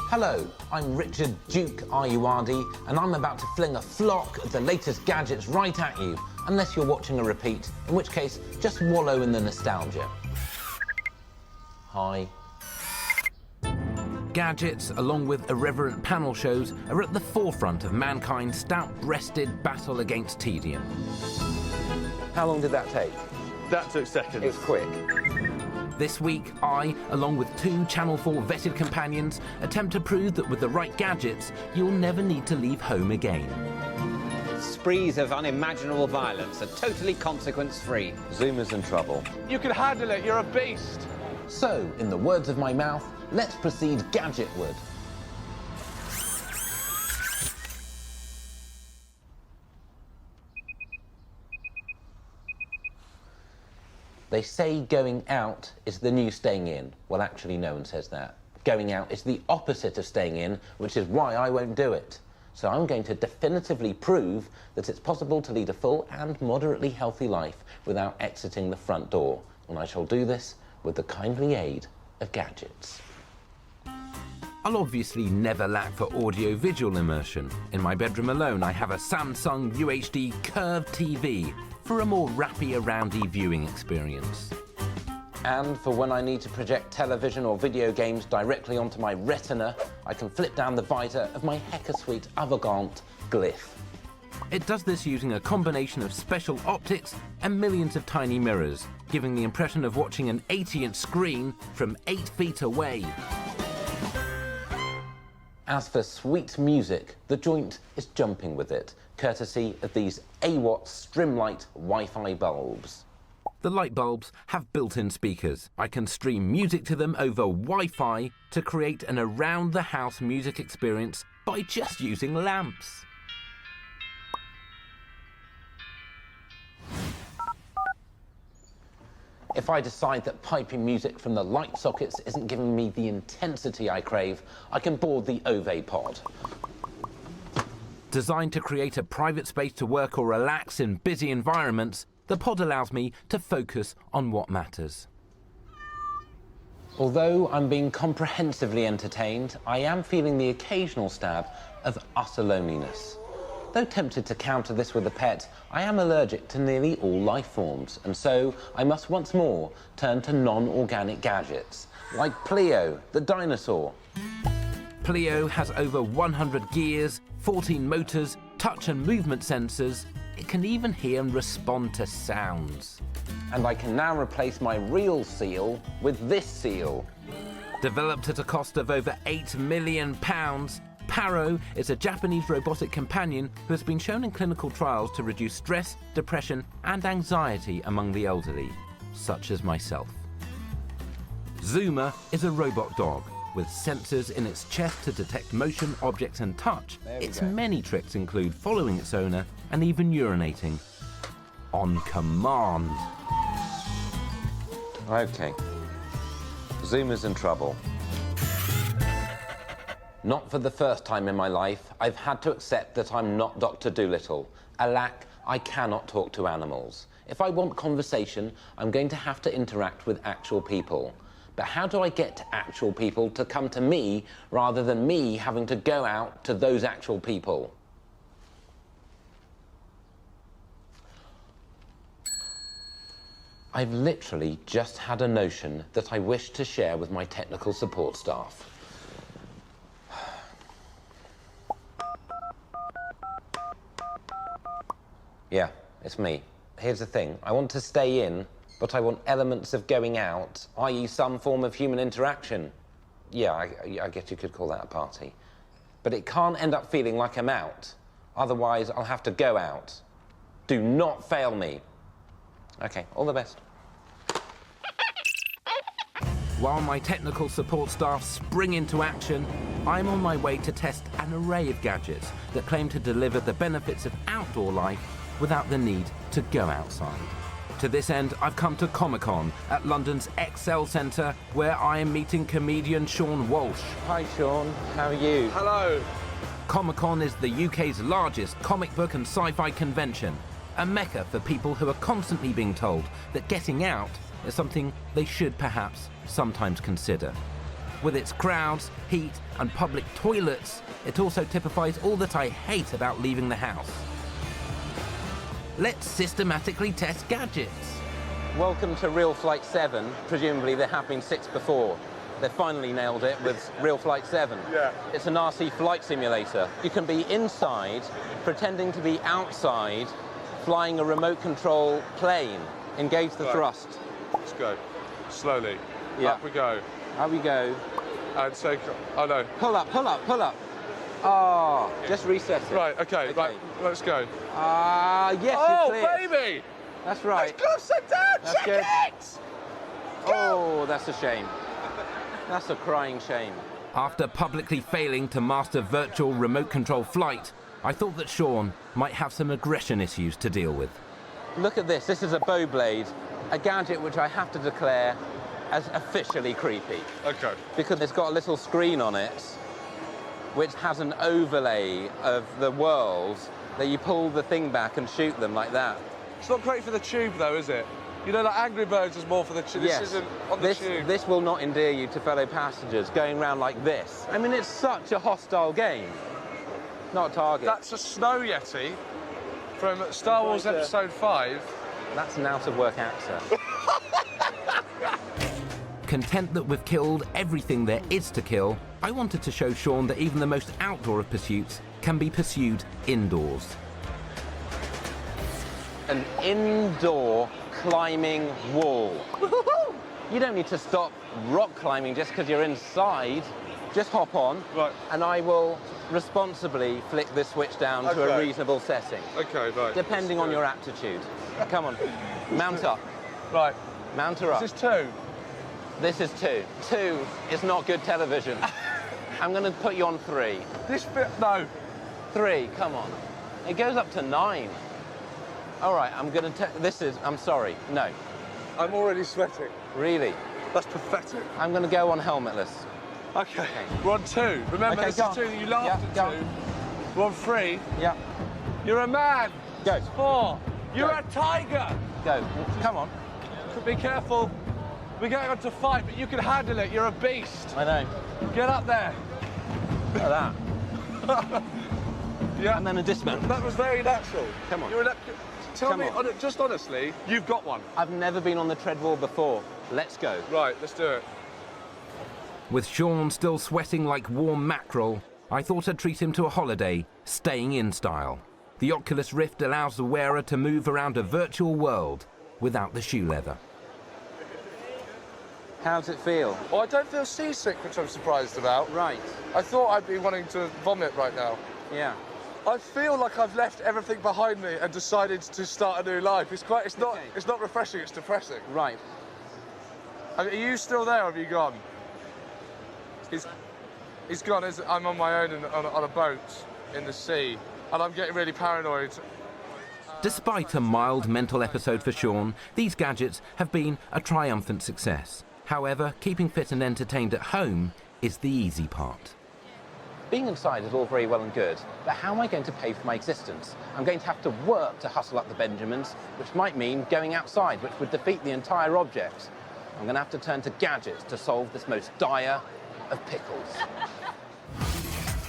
Hello, I'm Richard Duke Ayoade, and I'm about to fling a flock of the latest gadgets right at you, unless you're watching a repeat, in which case, just wallow in the nostalgia. Hi. Gadgets, along with irreverent panel shows, are at the forefront of mankind's stout-breasted battle against tedium. How long did that take? That took seconds. It was quick. This week, I, along with 2 Channel 4 vetted companions, attempt to prove that with the right gadgets, you'll never need to leave home again. Sprees of unimaginable violence are totally consequence-free. Zoomer's in trouble. You can handle it, you're a beast. So, in the words of my mouth, let's proceed gadgetward. They say going out is the new staying in. Well, actually, no one says that. Going out is the opposite of staying in, which is why I won't do it. So I'm going to definitively prove that it's possible to lead a full and moderately healthy life without exiting the front door. And I shall do this with the kindly aid of gadgets. I'll obviously never lack for audio-visual immersion. In my bedroom alone, I have a Samsung UHD curved TV for a more rappy-aroundy viewing experience. And for when I need to project television or video games directly onto my retina, I can flip down the visor of my hecka-sweet Avogant Glyph. It does this using a combination of special optics and millions of tiny mirrors, giving the impression of watching an 80-inch screen from 8 feet away. As for sweet music, the joint is jumping with it, courtesy of these AWatt Strimlight Wi-Fi bulbs. The light bulbs have built-in speakers. I can stream music to them over Wi-Fi to create an around-the-house music experience by just using lamps. If I decide that piping music from the light sockets isn't giving me the intensity I crave, I can board the Ove pod. Designed to create a private space to work or relax in busy environments, the pod allows me to focus on what matters. Although I'm being comprehensively entertained, I am feeling the occasional stab of utter loneliness. Though tempted to counter this with a pet, I am allergic to nearly all life forms, and so I must once more turn to non-organic gadgets, like Pleo, the dinosaur. Pleo has over 100 gears, 14 motors, touch and movement sensors. It can even hear and respond to sounds. And I can now replace my real seal with this seal. Developed at a cost of over £8 million, Paro is a Japanese robotic companion who has been shown in clinical trials to reduce stress, depression, and anxiety among the elderly, such as myself. Zoomer is a robot dog with sensors in its chest to detect motion, objects, and touch. Its many tricks include following its owner and even urinating on command. Okay. Zoomer's in trouble. Not for the first time in my life, I've had to accept that I'm not Dr. Dolittle. Alack, I cannot talk to animals. If I want conversation, I'm going to have to interact with actual people. But how do I get actual people to come to me rather than me having to go out to those actual people? I've literally just had a notion that I wish to share with my technical support staff. Yeah, it's me. Here's the thing. I want to stay in, but I want elements of going out, i.e. some form of human interaction. Yeah, I guess you could call that a party. But it can't end up feeling like I'm out. Otherwise, I'll have to go out. Do not fail me. Okay, all the best. While my technical support staff spring into action, I'm on my way to test an array of gadgets that claim to deliver the benefits of outdoor life without the need to go outside. To this end, I've come to Comic-Con at London's Excel Centre, where I am meeting comedian Seann Walsh. Hi, Seann. How are you? Hello. Comic-Con is the UK's largest comic book and sci-fi convention, a mecca for people who are constantly being told that getting out is something they should perhaps sometimes consider. With its crowds, heat, and public toilets, it also typifies all that I hate about leaving the house. Let's systematically test gadgets. Welcome to Real Flight 7. Presumably there have been 6 before. They've finally nailed it with Real Flight 7. Yeah. It's an RC flight simulator. You can be inside, pretending to be outside, flying a remote control plane. Engage the thrust. Let's go. Slowly. Yeah. Up we go. Out we go. And so, oh no. Pull up, pull up, pull up. Ah, just reset it. Right, okay, right, let's go. Ah, yes, Oh, you're clear. baby! That's right. It's closer down, That's check good. it! Oh, that's a shame. That's a crying shame. After publicly failing to master virtual remote control flight, I thought that Seann might have some aggression issues to deal with. Look at this. This is a bow blade, a gadget which I have to declare as officially creepy. Okay. Because it's got a little screen on it which has an overlay of the world that you pull the thing back and shoot them like that. It's not great for the tube though, is it? You know, like Angry Birds is more for the tube. Yes. This isn't on the tube. This will not endear you to fellow passengers going around like this. I mean, it's such a hostile game. Not a target. That's a Snow Yeti from Star Wars Episode 5. That's an out-of-work actor. Content that we've killed everything there is to kill, I wanted to show Seann that even the most outdoor of pursuits can be pursued indoors. An indoor climbing wall. You don't need to stop rock climbing just because you're inside. Just hop on, Right. and I will responsibly flick this switch down to a Okay. reasonable setting, Okay, right. depending on your aptitude. Come on, mount up. Right. Mount her up. This is 2. This is 2. 2 is not good television. I'm going to put you on 3. This bit, no. 3, come on. It goes up to 9. All right, I'm going to I'm sorry, no. I'm already sweating. Really? That's pathetic. I'm going to go on helmetless. Okay. We're on 2. Remember, Okay, this go is on. 2. You laughed Yeah, at go 2. We're on 3. Yeah, You're a man. go, It's 4. You're Go. a tiger. go. Come on. Be careful. We're going on to 5, but you can handle it. You're a beast. I know. Get up there. Look at that. Yeah. And then a dismount. That was very natural. Come on. You're Tell Come me, on. just honestly, you've got one. I've never been on the treadwall before. Let's go. Right, let's do it. With Seann still sweating like warm mackerel, I thought I'd treat him to a holiday, staying in style. The Oculus Rift allows the wearer to move around a virtual world without the shoe leather. How does it feel? Well, I don't feel seasick, which I'm surprised about. Right. I thought I'd be wanting to vomit right now. Yeah. I feel like I've left everything behind me and decided to start a new life. It's not refreshing, it's depressing. Right. Are you still there or have you gone? He's gone. I'm on my own on a boat in the sea, and I'm getting really paranoid. Despite a mild mental episode for Seann, these gadgets have been a triumphant success. However, keeping fit and entertained at home is the easy part. Being inside is all very well and good, but how am I going to pay for my existence? I'm going to have to work to hustle up the Benjamins, which might mean going outside, which would defeat the entire object. I'm going to have to turn to gadgets to solve this most dire of pickles.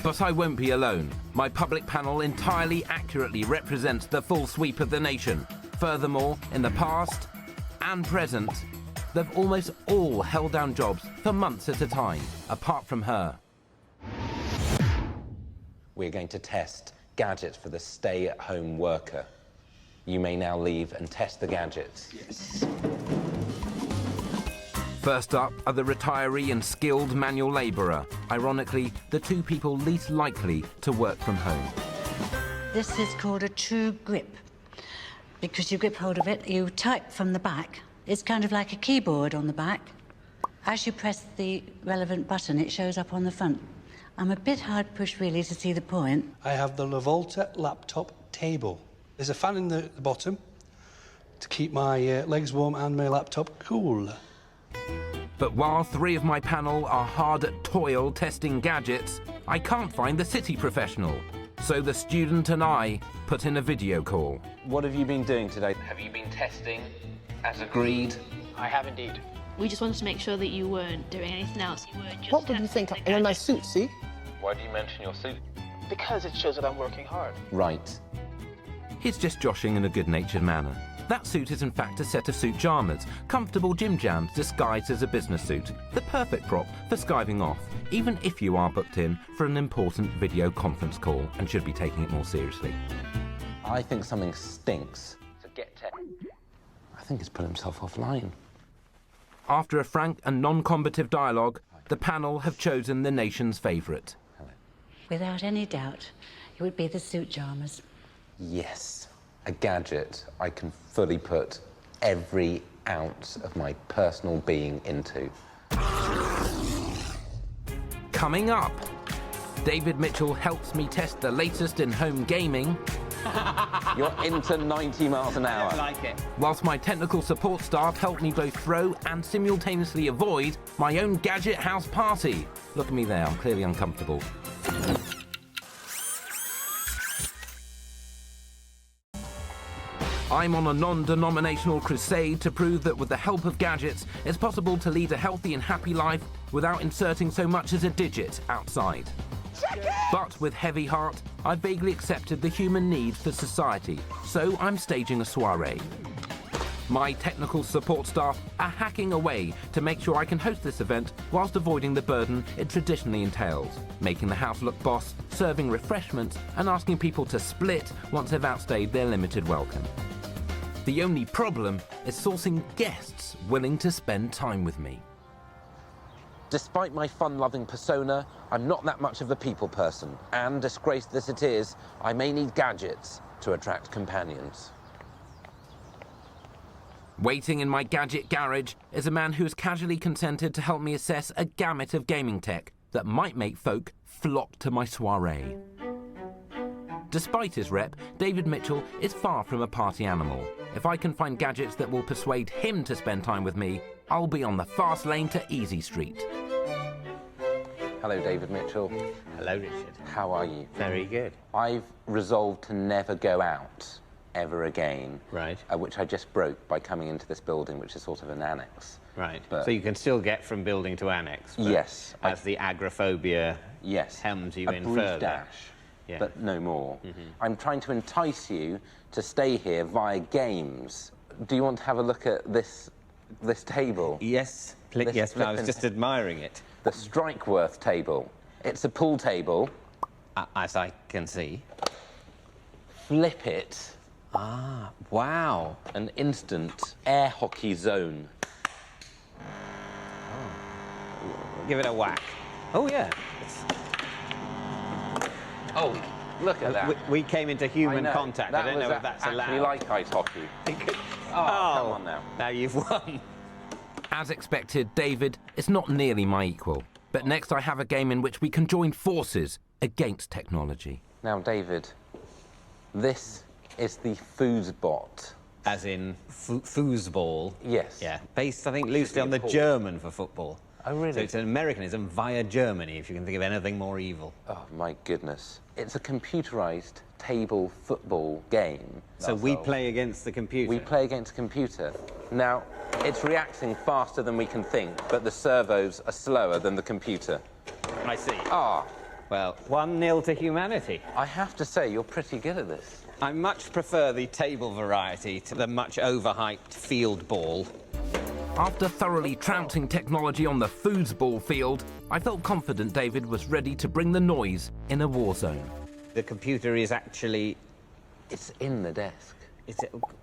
But I won't be alone. My public panel entirely accurately represents the full sweep of the nation. Furthermore, in the past and present, they've almost all held down jobs for months at a time, apart from her. We're going to test gadgets for the stay-at-home worker. You may now leave and test the gadgets. Yes. First up are the retiree and skilled manual labourer. Ironically, the 2 people least likely to work from home. This is called a true grip. Because you grip hold of it, you type from the back. It's kind of like a keyboard on the back. As you press the relevant button, it shows up on the front. I'm a bit hard pushed, really, to see the point. I have the Lavolta laptop table. There's a fan in the bottom to keep my legs warm and my laptop cool. But while 3 of my panel are hard at toil testing gadgets, I can't find the city professional. So the student and I put in a video call. What have you been doing today? Have you been testing as agreed? I have indeed. We just wanted to make sure that you weren't doing anything else. You were just What would you think? In a nice suit, see? Why do you mention your suit? Because it shows that I'm working hard. Right. He's just joshing in a good-natured manner. That suit is in fact a set of suit jammers, comfortable gym jams disguised as a business suit. The perfect prop for skiving off, even if you are booked in for an important video conference call and should be taking it more seriously. I think something stinks. So get tech. I think he's put himself offline. After a frank and non-combative dialogue, the panel have chosen the nation's favourite. Without any doubt, it would be the suit jammers. Yes, a gadget I can fully put every ounce of my personal being into. Coming up, David Mitchell helps me test the latest in home gaming. You're into 90 miles an hour. I like it. Whilst my technical support staff help me both throw and simultaneously avoid my own gadget house party. Look at me there, I'm clearly uncomfortable. I'm on a non-denominational crusade to prove that with the help of gadgets, it's possible to lead a healthy and happy life without inserting so much as a digit outside. But with heavy heart, I vaguely accepted the human need for society, so I'm staging a soiree. My technical support staff are hacking away to make sure I can host this event whilst avoiding the burden it traditionally entails, making the house look boss, serving refreshments, and asking people to split once they've outstayed their limited welcome. The only problem is sourcing guests willing to spend time with me. Despite my fun-loving persona, I'm not that much of a people person, and disgraced as it is, I may need gadgets to attract companions. Waiting in my gadget garage is a man who's casually consented to help me assess a gamut of gaming tech that might make folk flock to my soiree. Despite his rep, David Mitchell is far from a party animal. If I can find gadgets that will persuade him to spend time with me, I'll be on the fast lane to Easy Street. Hello, David Mitchell. Hello, Richard. How are you? Very good. I've resolved to never go out ever again. Right. Which I just broke by coming into this building, which is sort of an annex. Right. But so you can still get from building to annex. But yes. As the agoraphobia Yes. hems you a in brief further. dash, Yeah. but no more. I'm trying to entice you to stay here via games. Do you want to have a look at this table? Yes. This Yes, but I was flippin' just admiring it. The Strikeworth table. It's a pool table. As I can see. Flip it. Ah, wow. An instant air hockey zone. Give it a whack. Oh, yeah. Oh, look at that. We came into human I know. contact. That I don't was know if that's actually allowed. like ice hockey. Oh, come on now. Now you've won. As expected, David is not nearly my equal. But next I have a game in which we can join forces against technology. Now, David, this is the foosbot. As in foosball. Yes. Yeah. Based, I think, loosely on the Paul. German for football. Oh, really? So it's an Americanism via Germany, if you can think of anything more evil. Oh, my goodness. It's a computerized table football game. So we play against the computer. We play against a computer. Now, it's reacting faster than we can think, but the servos are slower than the computer. I see. Ah, Well, 1-0 to humanity. I have to say, you're pretty good at this. I much prefer the table variety to the much overhyped field ball. After thoroughly trouncing technology on the foosball field, I felt confident David was ready to bring the noise in a war zone. The computer is actually... It's in the desk.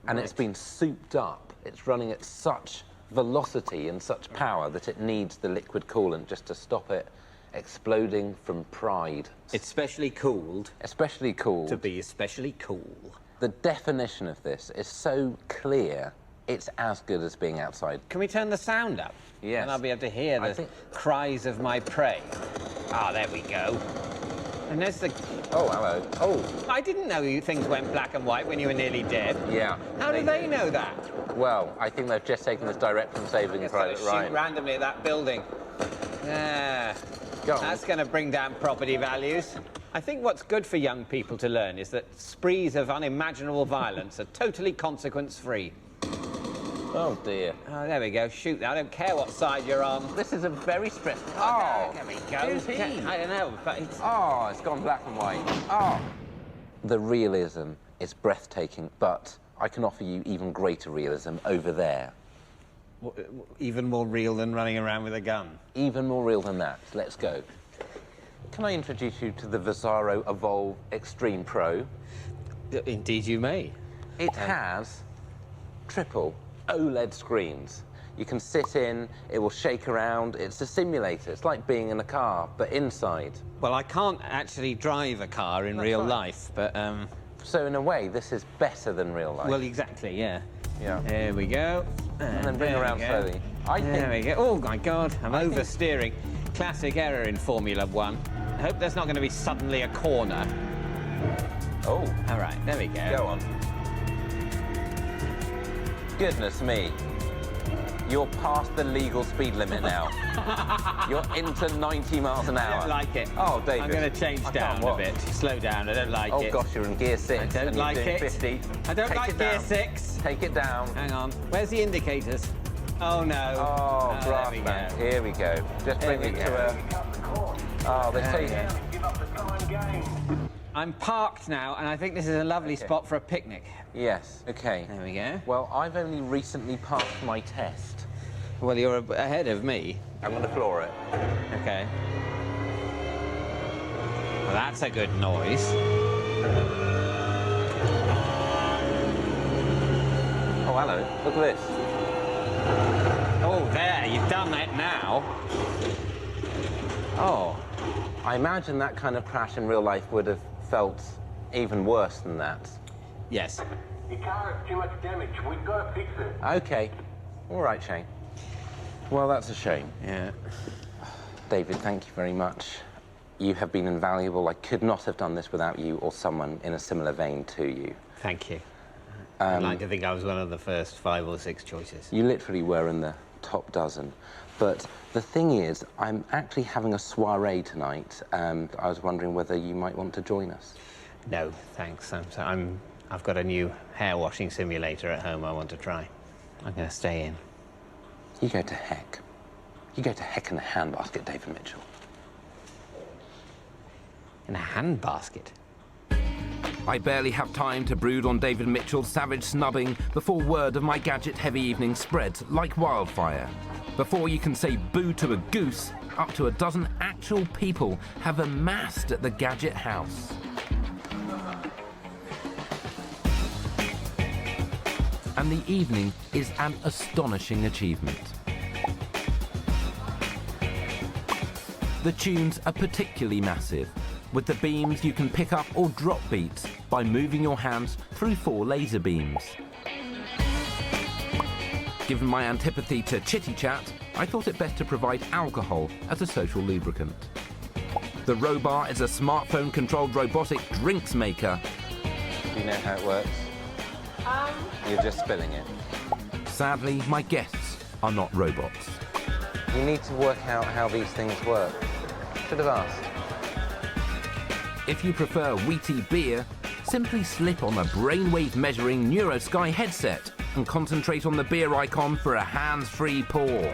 And It's been souped up. It's running at such velocity and such power that it needs the liquid coolant just to stop it exploding from pride. It's specially cooled Especially cooled. to be especially cool. The definition of this is so clear, it's as good as being outside. Can we turn the sound up? Yes. And I'll be able to hear I the think- cries of my prey. Ah, there we go. And there's the... Oh, hello. Oh, I didn't know things went black and white when you were nearly dead. yeah. How do they know that? Well, I think they've just taken this direct from Saving Just gotta Private shoot Ryan. randomly at that building. Ah, Go on. that's going to bring down property values. I think what's good for young people to learn is that sprees of unimaginable violence are totally consequence-free. Oh, dear. Oh, there we go. Shoot, I don't care what side you're on. This is a very stressful... Oh, there we go. Who's he? I don't know, but it's... Oh, it's gone black and white. Oh. The realism is breathtaking, but I can offer you even greater realism over there. Even more real than running around with a gun. Even more real than that. Let's go. Can I introduce you to the Visaro Evolve Extreme Pro? Indeed you may. It has triple OLED screens. You can sit in, it will shake around. It's a simulator. It's like being in a car, but inside. Well, I can't actually drive a car in real life, but... So in a way, this is better than real life. Well, exactly, yeah. Yeah. There we go. And then bring around slowly. There we go. Oh, my God, I'm oversteering. Classic error in Formula 1. I hope there's not going to be suddenly a corner. Oh. All right, there we go. Go on. Goodness me. You're past the legal speed limit now. You're into 90 miles an hour. I don't like it. Oh, David. I'm going to change down a bit. Slow down. I don't like it. Oh, gosh, you're in gear 6. I don't like and you're it. doing 50. I don't Take like it gear down. 6. Take it down. Hang on. Where's the indicators? Oh, no. Oh, there grass we bank. go. Here we go. Just There bring we it go. to a... Oh, they say... I'm parked now, and I think this is a lovely spot for a picnic. Yes, OK. There we go. Well, I've only recently passed my test. Well, you're ahead of me. I'm going to floor it. Okay. Well, that's a good noise. Oh, hello. Look at this. Oh, there, you've done it now. Oh. I imagine that kind of crash in real life would have felt even worse than that. Yes. The car has too much damage. We've got to fix it. OK. All right, Shane. Well, that's a shame. Yeah. David, thank you very much. You have been invaluable. I could not have done this without you or someone in a similar vein to you. Thank you. I'd like to think I was one of the first 5 or 6 choices. You literally were in the top dozen. But the thing is, I'm actually having a soiree tonight, and I was wondering whether you might want to join us. No, thanks. I've got a new hair washing simulator at home I want to try. I'm going to stay in. You go to heck. You go to heck in a handbasket, David Mitchell. In a handbasket? I barely have time to brood on David Mitchell's savage snubbing before word of my gadget-heavy evening spreads like wildfire. Before you can say boo to a goose, up to a dozen actual people have amassed at the Gadget House. And the evening is an astonishing achievement. The tunes are particularly massive. With the beams, you can pick up or drop beats by moving your hands through 4 laser beams. Given my antipathy to chitty-chat, I thought it best to provide alcohol as a social lubricant. The Robar is a smartphone-controlled robotic drinks maker. Do you know how it works? You're just spilling it. Sadly, my guests are not robots. You need to work out how these things work. Should have asked. If you prefer wheaty beer, simply slip on a brainwave-measuring NeuroSky headset and concentrate on the beer icon for a hands-free pour.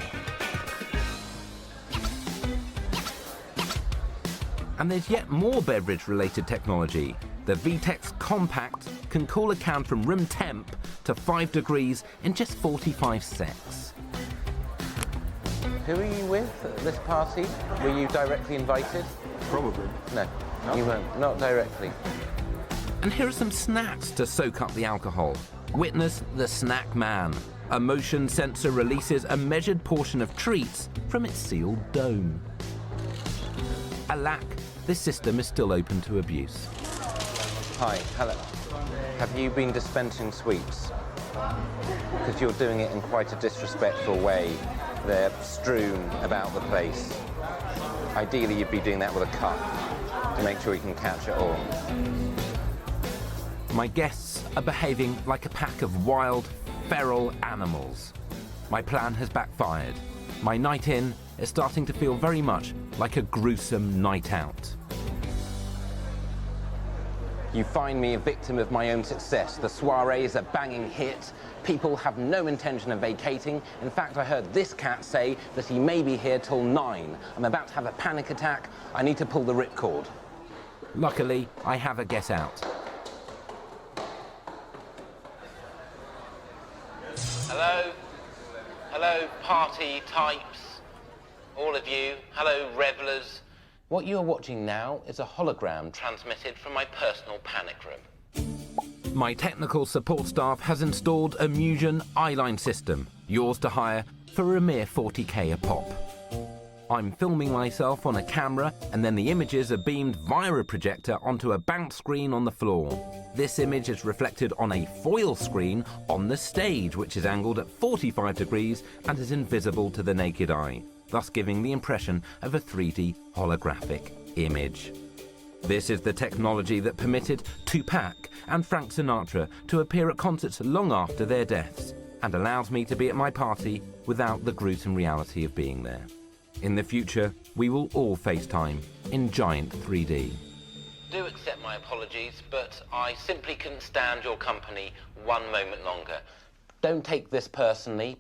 And there's yet more beverage-related technology. The VTEX Compact can cool a can from room temp to 5 degrees in just 45 secs. Who are you with at this party? Were you directly invited? Probably. No, you weren't. Not directly. And here are some snacks to soak up the alcohol. Witness the Snack Man. A motion sensor releases a measured portion of treats from its sealed dome. Alack, this system is still open to abuse. Hi, hello. Have you been dispensing sweets? Because you're doing it in quite a disrespectful way. They're strewn about the place. Ideally, you'd be doing that with a cup to make sure you can catch it all. My guests are behaving like a pack of wild, feral animals. My plan has backfired. My night in is starting to feel very much like a gruesome night out. You find me a victim of my own success. The soiree is a banging hit. People have no intention of vacating. In fact, I heard this cat say that he may be here till 9. I'm about to have a panic attack. I need to pull the ripcord. Luckily, I have a get out. Hello? Hello, party types. All of you. Hello, revellers. What you're watching now is a hologram transmitted from my personal panic room. My technical support staff has installed a Musion eyeline system, yours to hire for a mere 40k a pop. I'm filming myself on a camera, and then the images are beamed via a projector onto a banked screen on the floor. This image is reflected on a foil screen on the stage, which is angled at 45 degrees and is invisible to the naked eye, thus giving the impression of a 3D holographic image. This is the technology that permitted Tupac and Frank Sinatra to appear at concerts long after their deaths, and allows me to be at my party without the gruesome reality of being there. In the future, we will all FaceTime in giant 3D. Do accept my apologies, but I simply couldn't stand your company one moment longer. Don't take this personally.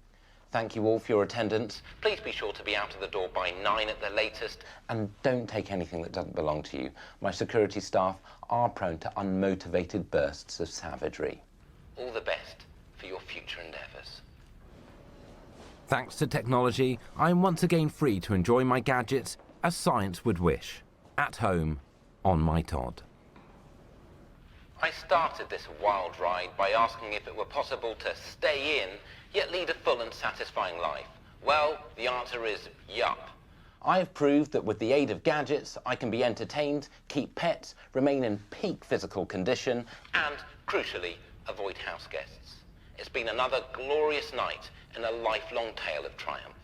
Thank you all for your attendance. Please be sure to be out of the door by 9 at the latest. And don't take anything that doesn't belong to you. My security staff are prone to unmotivated bursts of savagery. All the best for your future endeavours. Thanks to technology, I am once again free to enjoy my gadgets as science would wish, at home, on my Todd. I started this wild ride by asking if it were possible to stay in, yet lead a full and satisfying life. Well, the answer is yup. I have proved that with the aid of gadgets, I can be entertained, keep pets, remain in peak physical condition, and, crucially, avoid house guests. It's been another glorious night in a lifelong tale of triumph.